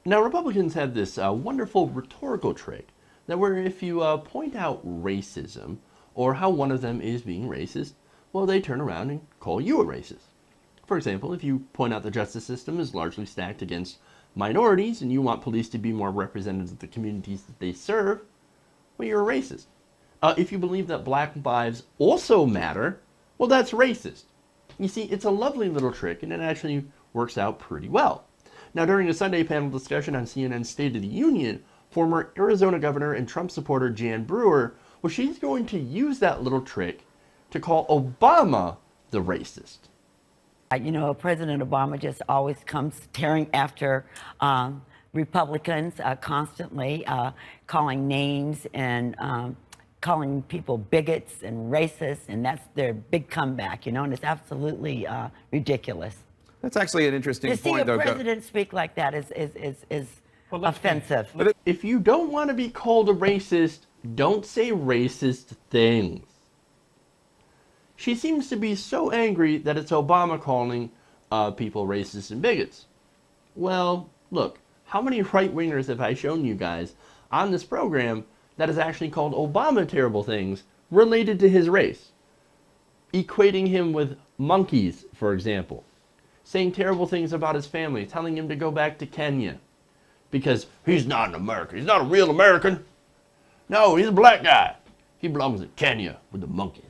Now, Republicans have this wonderful rhetorical trick that where if you point out racism or how one of them is being racist, well, they turn around and call you a racist. For example, if you point out the justice system is largely stacked against minorities and you want police to be more representative of the communities that they serve, well, you're a racist. If you believe that black lives also matter, well, that's racist. You see, it's a lovely little trick, and it actually works out pretty well. Now, during a Sunday panel discussion on CNN's State of the Union, former Arizona Governor and Trump supporter Jan Brewer, well, she's going to use that little trick to call Obama the racist. You know, President Obama just always comes tearing after Republicans constantly, calling names and calling people bigots and racists, and that's their big comeback, you know, and it's absolutely ridiculous. That's actually an interesting point, though. To see a president speak like that is offensive. If you don't want to be called a racist, don't say racist things. She seems to be so angry that it's Obama calling people racist and bigots. Well, look, how many right-wingers have I shown you guys on this program that has actually called Obama terrible things related to his race? Equating him with monkeys, for example. Saying terrible things about his family, telling him to go back to Kenya because he's not an American. He's not a real American. No, he's a black guy. He belongs in Kenya with the monkeys.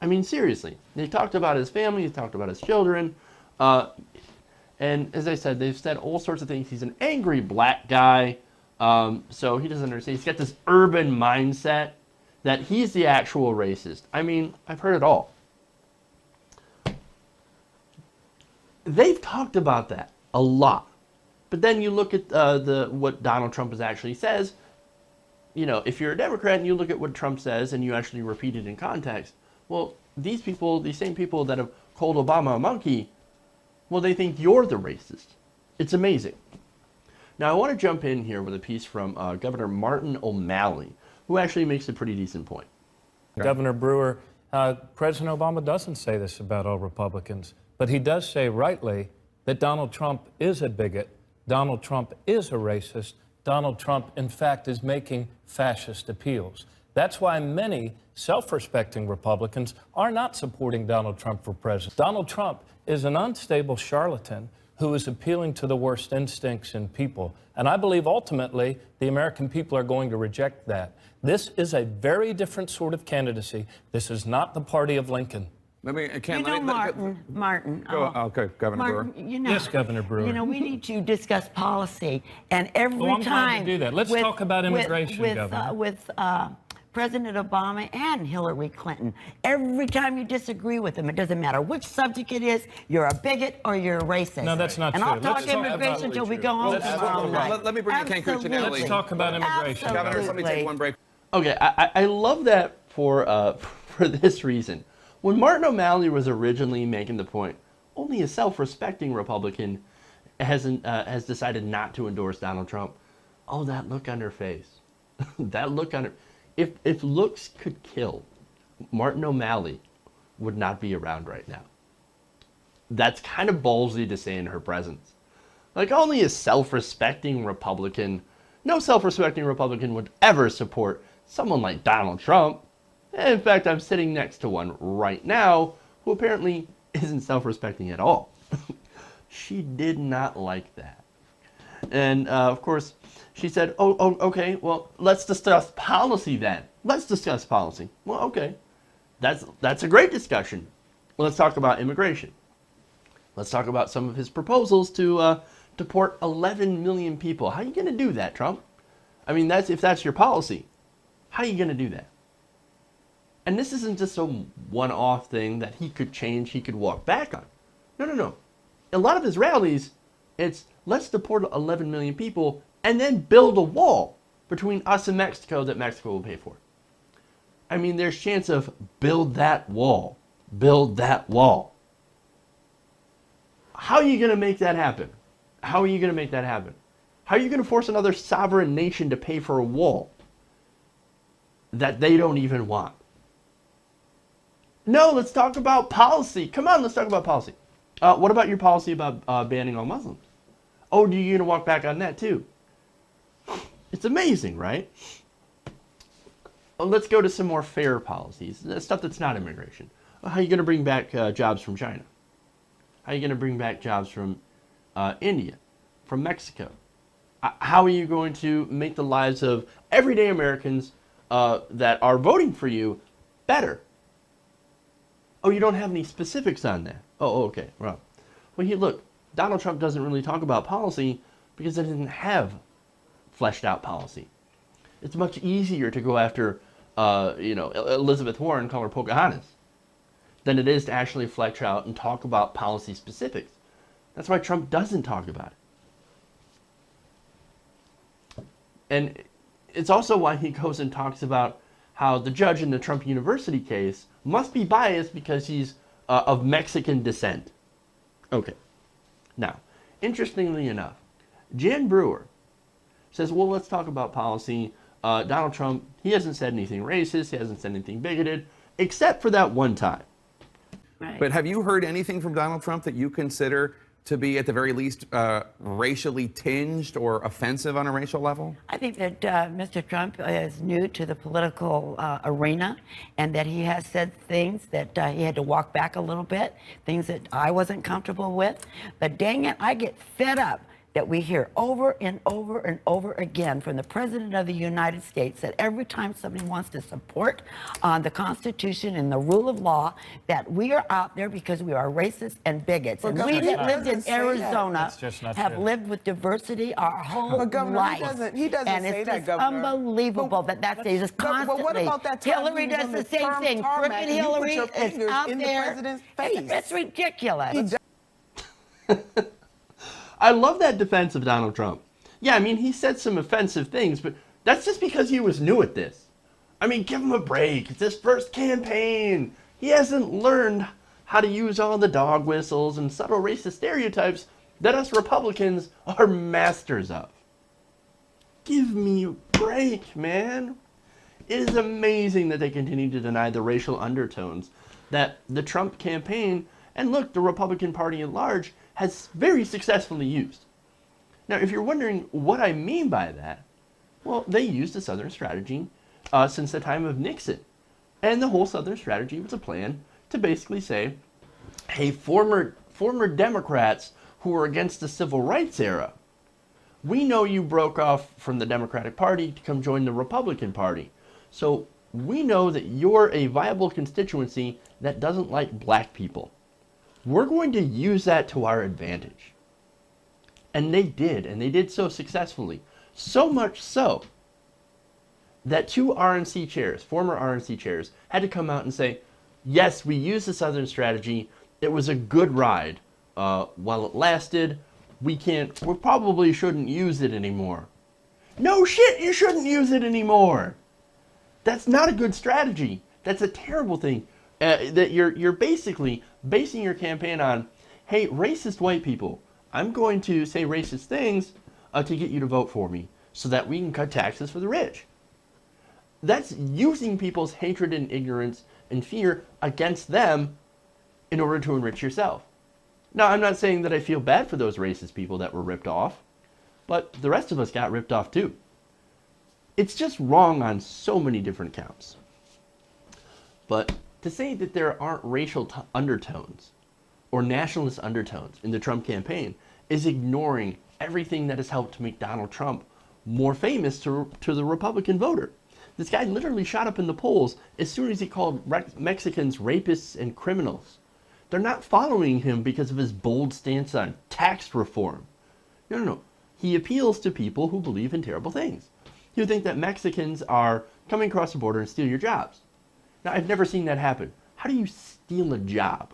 I mean, seriously. They talked about his family. They talked about his children. And as I said, they've said all sorts of things. He's an angry black guy. So he doesn't understand. He's got this urban mindset that he's the actual racist. I mean, I've heard it all. They've talked about that a lot. But then you look at what Donald Trump actually says. You know, if you're a Democrat and you look at what Trump says and you actually repeat it in context, well, these people, these same people that have called Obama a monkey, well, they think you're the racist. It's amazing. Now, I want to jump in here with a piece from Governor Martin O'Malley, who actually makes a pretty decent point. Governor Brewer, President Obama doesn't say this about all Republicans, but he does say rightly that Donald Trump is a bigot, Donald Trump is a racist, Donald Trump, in fact, is making fascist appeals. That's why many self-respecting Republicans are not supporting Donald Trump for president. Donald Trump is an unstable charlatan who is appealing to the worst instincts in people. And I believe ultimately the American people are going to reject that. This is a very different sort of candidacy. This is not the party of Lincoln. Martin. Okay, Governor Brewer. You know, Yes, Governor Brewer. You know, we need to discuss policy, and every I'm time glad to do that. Let's talk about immigration, Governor. With President Obama and Hillary Clinton, every time you disagree with them, it doesn't matter which subject it is, you're a bigot or you're a racist. No, that's not and true. I'll talk immigration until we go home tomorrow night. Let me bring you Ken Cuccinelli. Let's talk about immigration. Governor, let me take one break. Okay, I love that for this reason. When Martin O'Malley was originally making the point, only a self-respecting Republican has decided not to endorse Donald Trump. Oh, that look on her face. That look on her. If looks could kill, Martin O'Malley would not be around right now. That's kind of ballsy to say in her presence. Like, only a self-respecting Republican, no self-respecting Republican would ever support someone like Donald Trump. In fact, I'm sitting next to one right now who apparently isn't self-respecting at all. She did not like that. And of course, she said, oh, okay, well, let's discuss policy then. Let's discuss policy. Well, okay, that's a great discussion. Well, let's talk about immigration. Let's talk about some of his proposals to deport 11 million people. How are you going to do that, Trump? I mean, if that's your policy, how are you going to do that? And this isn't just a one-off thing that he could change, he could walk back on. No. A lot of his rallies, it's let's deport 11 million people and then build a wall between us and Mexico that Mexico will pay for. I mean, there's chance of build that wall. Build that wall. How are you going to make that happen? How are you going to make that happen? How are you going to force another sovereign nation to pay for a wall that they don't even want? No, let's talk about policy. Come on, let's talk about policy. What about your policy about banning all Muslims? Oh, you're going to walk back on that too? It's amazing, right? Well, let's go to some more fair policies, stuff that's not immigration. How are you going to bring back jobs from China? How are you going to bring back jobs from India, from Mexico? How are you going to make the lives of everyday Americans that are voting for you better? Oh, you don't have any specifics on that. Oh, okay. Well, look, Donald Trump doesn't really talk about policy because he didn't have fleshed out policy. It's much easier to go after, Elizabeth Warren, call her Pocahontas, than it is to actually flesh out and talk about policy specifics. That's why Trump doesn't talk about it. And it's also why he goes and talks about how the judge in the Trump University case must be biased because he's of Mexican descent. Okay. Now, interestingly enough, Jan Brewer says, well, let's talk about policy. Donald Trump, he hasn't said anything racist, he hasn't said anything bigoted, except for that one time. Right. But have you heard anything from Donald Trump that you consider to be, at the very least, racially tinged or offensive on a racial level? I think that Mr. Trump is new to the political arena, and that he has said things that he had to walk back a little bit, things that I wasn't comfortable with. But dang it, I get fed up that we hear over and over and over again from the President of the United States that every time somebody wants to support the Constitution and the rule of law, that we are out there because we are racist and bigots. But And Governor, we that he lived in doesn't say that. Arizona That's just not have true. lived with diversity our whole But Governor, life. he doesn't and say it's that, just Governor. unbelievable that that's just But constantly. what about that time Hillary he was does on the the same firm thing. tarmac Crooked and you put Hillary your is fingers out in the there. president's It's, face. it's ridiculous. I love that defense of Donald Trump. Yeah, I mean, he said some offensive things, but that's just because he was new at this. I mean, give him a break. It's his first campaign. He hasn't learned how to use all the dog whistles and subtle racist stereotypes that us Republicans are masters of. Give me a break, man. It is amazing that they continue to deny the racial undertones that the Trump campaign, and look, the Republican Party at large, has very successfully used. Now, if you're wondering what I mean by that, well, they used the Southern strategy since the time of Nixon. And the whole Southern strategy was a plan to basically say, hey, former Democrats who were against the Civil Rights era, we know you broke off from the Democratic Party to come join the Republican Party. So we know that you're a viable constituency that doesn't like black people. We're going to use that to our advantage. And they did so successfully. So much so that two RNC chairs, former RNC chairs, had to come out and say, yes, we used the Southern strategy. It was a good ride. While it lasted, we probably shouldn't use it anymore. No shit, you shouldn't use it anymore. That's not a good strategy. That's a terrible thing. That you're basically basing your campaign on, hey, racist white people, I'm going to say racist things to get you to vote for me so that we can cut taxes for the rich. That's using people's hatred and ignorance and fear against them in order to enrich yourself. Now, I'm not saying that I feel bad for those racist people that were ripped off, but the rest of us got ripped off too. It's just wrong on so many different counts. But to say that there aren't racial undertones or nationalist undertones in the Trump campaign is ignoring everything that has helped to make Donald Trump more famous to the Republican voter. This guy literally shot up in the polls as soon as he called Mexicans rapists and criminals. They're not following him because of his bold stance on tax reform. No. He appeals to people who believe in terrible things, who think that Mexicans are coming across the border and steal your jobs. Now, I've never seen that happen. How do you steal a job?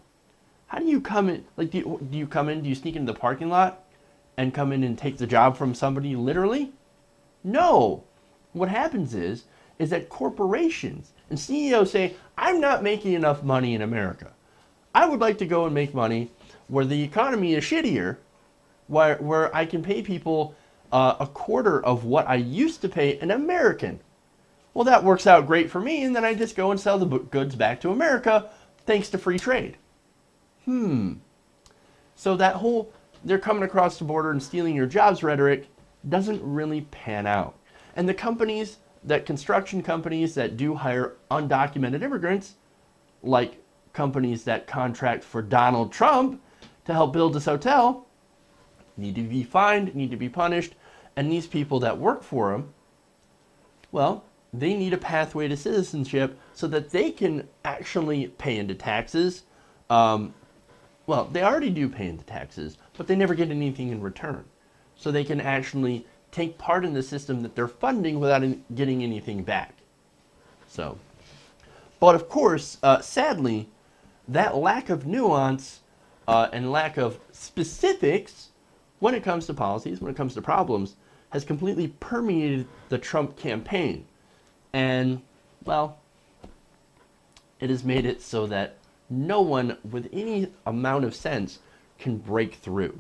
How do you come in? Like, do you sneak into the parking lot and come in and take the job from somebody literally? No. What happens is that corporations and CEOs say, I'm not making enough money in America. I would like to go and make money where the economy is shittier, where I can pay people a quarter of what I used to pay an American. Well, that works out great for me, and then I just go and sell the goods back to America thanks to free trade. So that whole they're coming across the border and stealing your jobs rhetoric doesn't really pan out. And the companies, that construction companies that do hire undocumented immigrants, like companies that contract for Donald Trump to help build this hotel, need to be fined, need to be punished. And these people that work for them, well, they need a pathway to citizenship so that they can actually pay into taxes. Well, they already do pay into taxes, but they never get anything in return. So they can actually take part in the system that they're funding without getting anything back. So, but of course, sadly, that lack of nuance and lack of specifics when it comes to policies, when it comes to problems, has completely permeated the Trump campaign. And, well, it has made it so that no one with any amount of sense can break through.